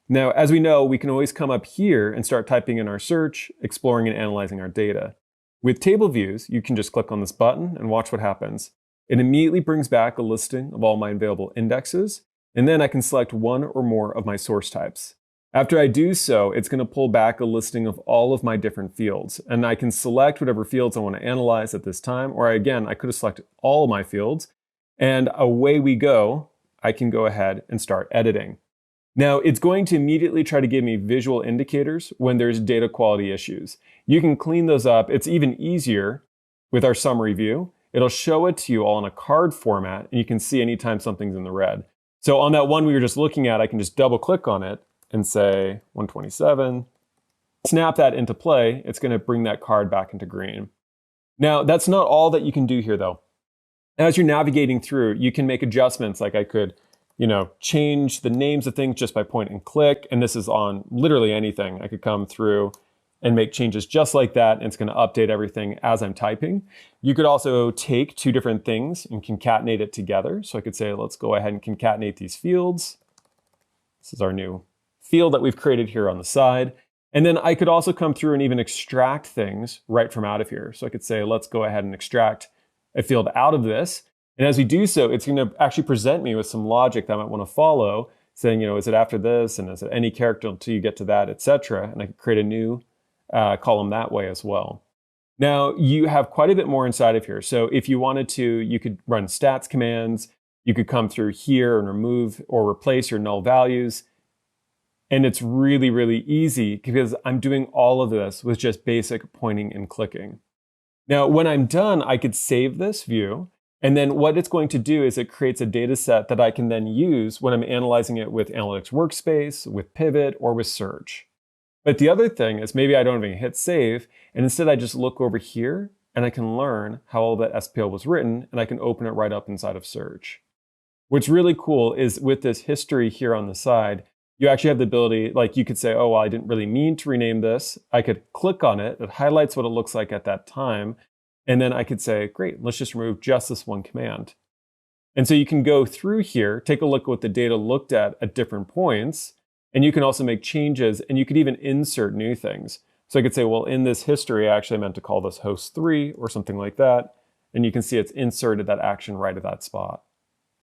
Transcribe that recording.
Now, as we know, we can always come up here and start typing in our search, exploring and analyzing our data. With table views, you can just click on this button and watch what happens. It immediately brings back a listing of all my available indexes, and then I can select one or more of my source types. After I do so, it's going to pull back a listing of all of my different fields, and I can select whatever fields I want to analyze at this time, or again, I could have selected all of my fields, and away we go. I can go ahead and start editing. Now, it's going to immediately try to give me visual indicators when there's data quality issues. You can clean those up. It's even easier with our summary view. It'll show it to you all in a card format, and you can see anytime something's in the red. So on that one we were just looking at, I can just double click on it and say 127, snap that into play. It's going to bring that card back into green. Now, that's not all that you can do here though. As you're navigating through, you can make adjustments. Like I could, change the names of things just by point and click. And this is on literally anything. I could come through and make changes just like that. And it's going to update everything as I'm typing. You could also take two different things and concatenate it together. So I could say, let's go ahead and concatenate these fields. This is our new field that we've created here on the side. And then I could also come through and even extract things right from out of here. So I could say, let's go ahead and extract a field out of this. And as we do so, it's going to actually present me with some logic that I might want to follow, saying, is it after this? And is it any character until you get to that, etc. And I could create a new column that way as well. Now, you have quite a bit more inside of here. So if you wanted to, you could run stats commands. You could come through here and remove or replace your null values. And it's really, really easy because I'm doing all of this with just basic pointing and clicking. Now, when I'm done, I could save this view. And then what it's going to do is it creates a data set that I can then use when I'm analyzing it with Analytics Workspace, with Pivot, or with Search. But the other thing is maybe I don't even hit save, and instead I just look over here and I can learn how all that SPL was written, and I can open it right up inside of Search. What's really cool is with this history here on the side, you actually have the ability, like you could say, oh, well, I didn't really mean to rename this. I could click on it. It highlights what it looks like at that time. And then I could say, great, let's just remove just this one command. And so you can go through here, take a look at what the data looked at different points, and you can also make changes, and you could even insert new things. So I could say, well, in this history, I actually meant to call this host 3 or something like that. And you can see it's inserted that action right at that spot.